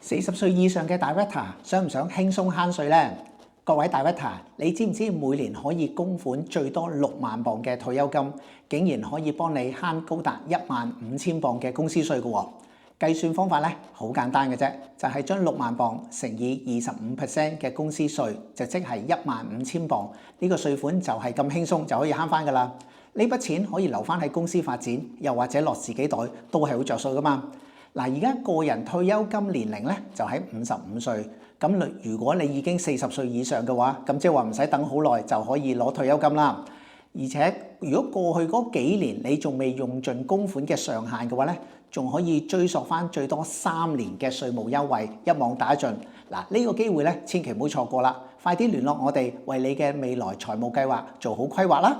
40歲以上嘅大 Vita 想唔想輕鬆慳稅呢？各位大 Vita，你知唔知每年可以供款最多6萬磅嘅退休金，竟然可以幫你慳高達15000磅嘅公司稅嘅喎？計算方法咧好簡單嘅啫，就係將6萬磅乘以25% 嘅公司稅，就即係15000磅。呢個稅款就係咁輕鬆就可以慳翻㗎啦。呢筆錢可以留翻喺公司發展，又或者落自己袋，都係好着數㗎嘛。嗱，而家個人退休金年齡咧就喺55歲，咁如果你已經40歲以上嘅話，咁即係話唔使等好耐就可以攞退休金啦。而且如果過去嗰幾年你仲未用盡供款嘅上限嘅話咧，仲可以追溯翻最多3年嘅稅務優惠，一網打盡。嗱，呢個機會咧千祈唔好錯過啦，快啲聯絡我哋，為你嘅未來財務計劃做好規劃啦。